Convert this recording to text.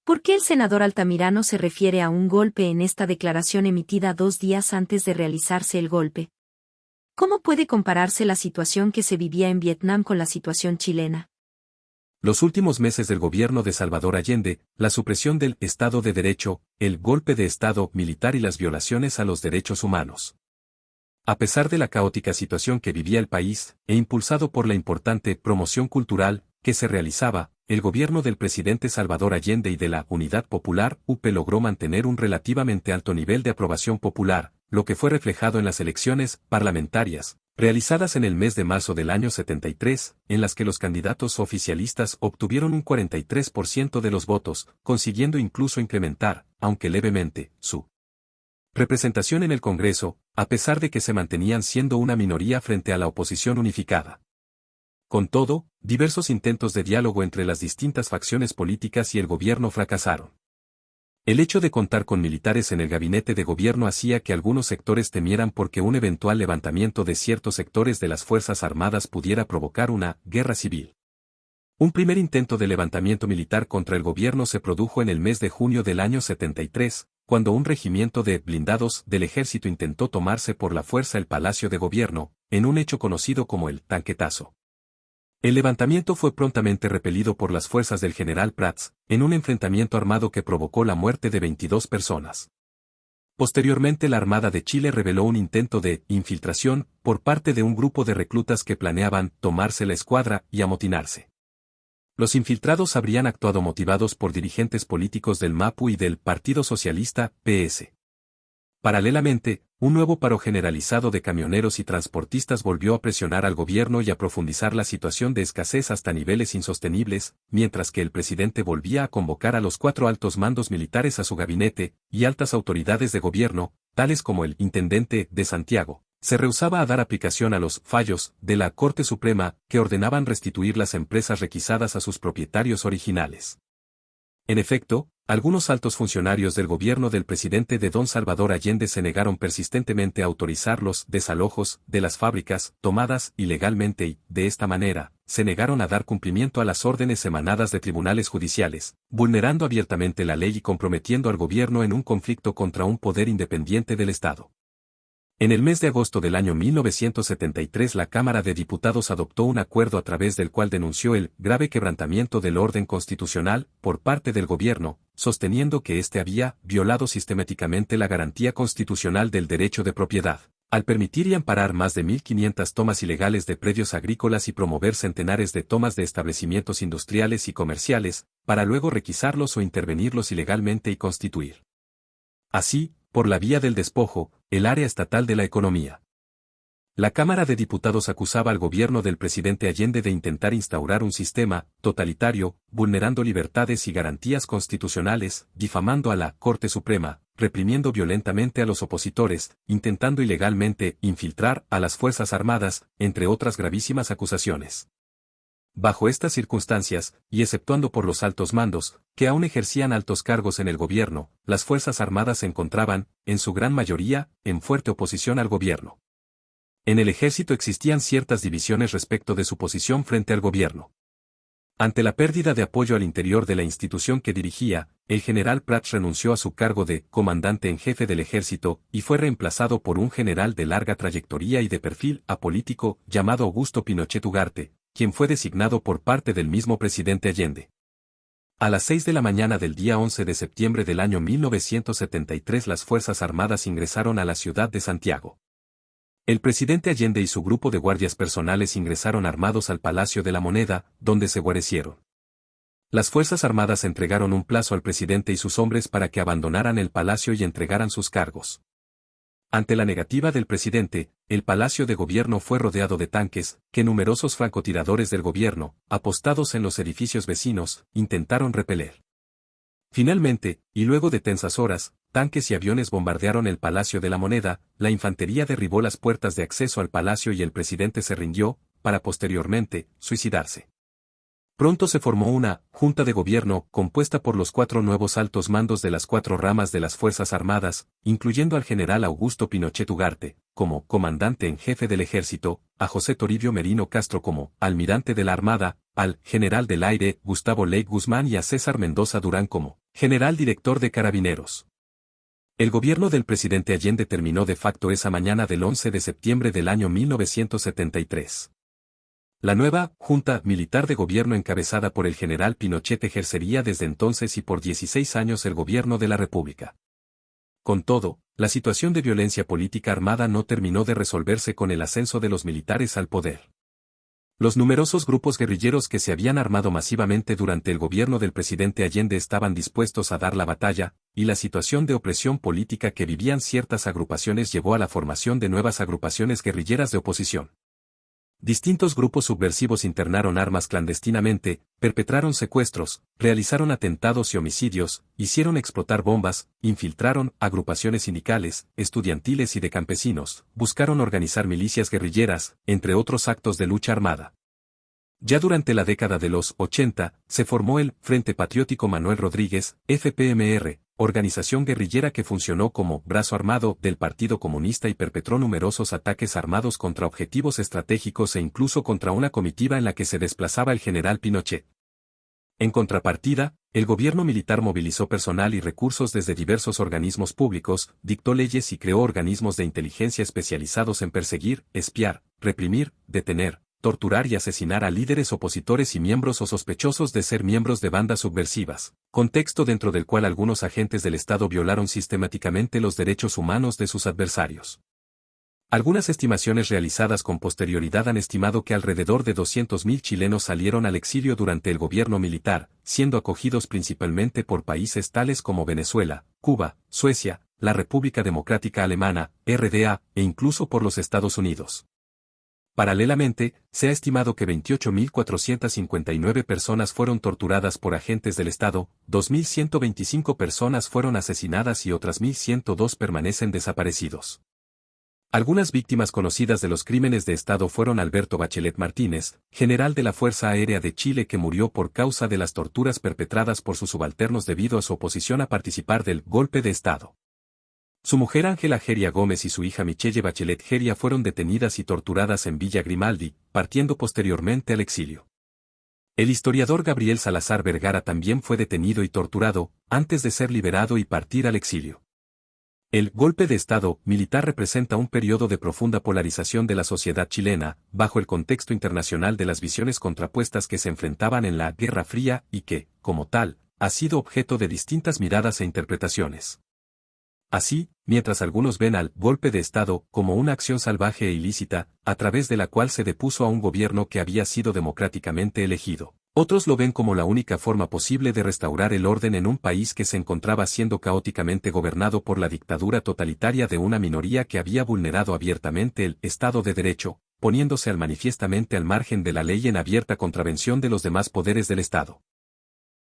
¿Por qué el senador Altamirano se refiere a un golpe en esta declaración emitida 2 días antes de realizarse el golpe? ¿Cómo puede compararse la situación que se vivía en Vietnam con la situación chilena? Los últimos meses del gobierno de Salvador Allende, la supresión del Estado de Derecho, el golpe de Estado militar y las violaciones a los derechos humanos. A pesar de la caótica situación que vivía el país, e impulsado por la importante promoción cultural que se realizaba, el gobierno del presidente Salvador Allende y de la Unidad Popular, UP, logró mantener un relativamente alto nivel de aprobación popular, lo que fue reflejado en las elecciones parlamentarias, realizadas en el mes de marzo del año 73, en las que los candidatos oficialistas obtuvieron un 43% de los votos, consiguiendo incluso incrementar, aunque levemente, su representación en el Congreso, a pesar de que se mantenían siendo una minoría frente a la oposición unificada. Con todo, diversos intentos de diálogo entre las distintas facciones políticas y el gobierno fracasaron. El hecho de contar con militares en el gabinete de gobierno hacía que algunos sectores temieran porque un eventual levantamiento de ciertos sectores de las Fuerzas Armadas pudiera provocar una guerra civil. Un primer intento de levantamiento militar contra el gobierno se produjo en el mes de junio del año 73, cuando un regimiento de blindados del ejército intentó tomarse por la fuerza el Palacio de Gobierno, en un hecho conocido como el tanquetazo. El levantamiento fue prontamente repelido por las fuerzas del general Prats, en un enfrentamiento armado que provocó la muerte de 22 personas. Posteriormente la Armada de Chile reveló un intento de infiltración por parte de un grupo de reclutas que planeaban tomarse la escuadra y amotinarse. Los infiltrados habrían actuado motivados por dirigentes políticos del MAPU y del Partido Socialista, PS. Paralelamente, un nuevo paro generalizado de camioneros y transportistas volvió a presionar al gobierno y a profundizar la situación de escasez hasta niveles insostenibles, mientras que el presidente volvía a convocar a los 4 altos mandos militares a su gabinete, y altas autoridades de gobierno, tales como el intendente de Santiago, se rehusaba a dar aplicación a los fallos de la Corte Suprema que ordenaban restituir las empresas requisadas a sus propietarios originales. En efecto, algunos altos funcionarios del gobierno del presidente de don Salvador Allende se negaron persistentemente a autorizar los desalojos de las fábricas tomadas ilegalmente y, de esta manera, se negaron a dar cumplimiento a las órdenes emanadas de tribunales judiciales, vulnerando abiertamente la ley y comprometiendo al gobierno en un conflicto contra un poder independiente del Estado. En el mes de agosto del año 1973 la Cámara de Diputados adoptó un acuerdo a través del cual denunció el grave quebrantamiento del orden constitucional por parte del gobierno, sosteniendo que éste había violado sistemáticamente la garantía constitucional del derecho de propiedad, al permitir y amparar más de 1.500 tomas ilegales de predios agrícolas y promover centenares de tomas de establecimientos industriales y comerciales, para luego requisarlos o intervenirlos ilegalmente y constituir así, por la vía del despojo, el área estatal de la economía. La Cámara de Diputados acusaba al gobierno del presidente Allende de intentar instaurar un sistema totalitario, vulnerando libertades y garantías constitucionales, difamando a la Corte Suprema, reprimiendo violentamente a los opositores, intentando ilegalmente infiltrar a las Fuerzas Armadas, entre otras gravísimas acusaciones. Bajo estas circunstancias, y exceptuando por los altos mandos, que aún ejercían altos cargos en el gobierno, las Fuerzas Armadas se encontraban, en su gran mayoría, en fuerte oposición al gobierno. En el ejército existían ciertas divisiones respecto de su posición frente al gobierno. Ante la pérdida de apoyo al interior de la institución que dirigía, el general Prats renunció a su cargo de comandante en jefe del ejército y fue reemplazado por un general de larga trayectoria y de perfil apolítico llamado Augusto Pinochet Ugarte, quien fue designado por parte del mismo presidente Allende. A las 6 de la mañana del día 11 de septiembre del año 1973 las Fuerzas Armadas ingresaron a la ciudad de Santiago. El presidente Allende y su grupo de guardias personales ingresaron armados al Palacio de la Moneda, donde se guarecieron. Las Fuerzas Armadas entregaron un plazo al presidente y sus hombres para que abandonaran el palacio y entregaran sus cargos. Ante la negativa del presidente, el Palacio de Gobierno fue rodeado de tanques, que numerosos francotiradores del gobierno, apostados en los edificios vecinos, intentaron repeler. Finalmente, y luego de tensas horas, tanques y aviones bombardearon el Palacio de la Moneda, la infantería derribó las puertas de acceso al palacio y el presidente se rindió, para posteriormente, suicidarse. Pronto se formó una junta de gobierno compuesta por los 4 nuevos altos mandos de las 4 ramas de las Fuerzas Armadas, incluyendo al general Augusto Pinochet Ugarte, como comandante en jefe del ejército, a José Toribio Merino Castro como almirante de la Armada, al general del aire Gustavo Ley Guzmán y a César Mendoza Durán como General Director de Carabineros. El gobierno del presidente Allende terminó de facto esa mañana del 11 de septiembre del año 1973. La nueva Junta Militar de Gobierno encabezada por el general Pinochet ejercería desde entonces y por 16 años el gobierno de la República. Con todo, la situación de violencia política armada no terminó de resolverse con el ascenso de los militares al poder. Los numerosos grupos guerrilleros que se habían armado masivamente durante el gobierno del presidente Allende estaban dispuestos a dar la batalla, y la situación de opresión política que vivían ciertas agrupaciones llevó a la formación de nuevas agrupaciones guerrilleras de oposición. Distintos grupos subversivos internaron armas clandestinamente, perpetraron secuestros, realizaron atentados y homicidios, hicieron explotar bombas, infiltraron agrupaciones sindicales, estudiantiles y de campesinos, buscaron organizar milicias guerrilleras, entre otros actos de lucha armada. Ya durante la década de los 80, se formó el Frente Patriótico Manuel Rodríguez, FPMR, organización guerrillera que funcionó como brazo armado del Partido Comunista y perpetró numerosos ataques armados contra objetivos estratégicos e incluso contra una comitiva en la que se desplazaba el general Pinochet. En contrapartida, el gobierno militar movilizó personal y recursos desde diversos organismos públicos, dictó leyes y creó organismos de inteligencia especializados en perseguir, espiar, reprimir, detener, torturar y asesinar a líderes opositores y miembros o sospechosos de ser miembros de bandas subversivas, contexto dentro del cual algunos agentes del Estado violaron sistemáticamente los derechos humanos de sus adversarios. Algunas estimaciones realizadas con posterioridad han estimado que alrededor de 200.000 chilenos salieron al exilio durante el gobierno militar, siendo acogidos principalmente por países tales como Venezuela, Cuba, Suecia, la República Democrática Alemana, RDA, e incluso por los Estados Unidos. Paralelamente, se ha estimado que 28.459 personas fueron torturadas por agentes del Estado, 2.125 personas fueron asesinadas y otras 1.102 permanecen desaparecidos. Algunas víctimas conocidas de los crímenes de Estado fueron Alberto Bachelet Martínez, general de la Fuerza Aérea de Chile que murió por causa de las torturas perpetradas por sus subalternos debido a su oposición a participar del golpe de Estado. Su mujer Ángela Geria Gómez y su hija Michelle Bachelet Geria fueron detenidas y torturadas en Villa Grimaldi, partiendo posteriormente al exilio. El historiador Gabriel Salazar Vergara también fue detenido y torturado, antes de ser liberado y partir al exilio. El golpe de Estado militar representa un periodo de profunda polarización de la sociedad chilena, bajo el contexto internacional de las visiones contrapuestas que se enfrentaban en la Guerra Fría y que, como tal, ha sido objeto de distintas miradas e interpretaciones. Así, mientras algunos ven al golpe de Estado como una acción salvaje e ilícita, a través de la cual se depuso a un gobierno que había sido democráticamente elegido, otros lo ven como la única forma posible de restaurar el orden en un país que se encontraba siendo caóticamente gobernado por la dictadura totalitaria de una minoría que había vulnerado abiertamente el Estado de Derecho, poniéndose manifiestamente al margen de la ley en abierta contravención de los demás poderes del Estado.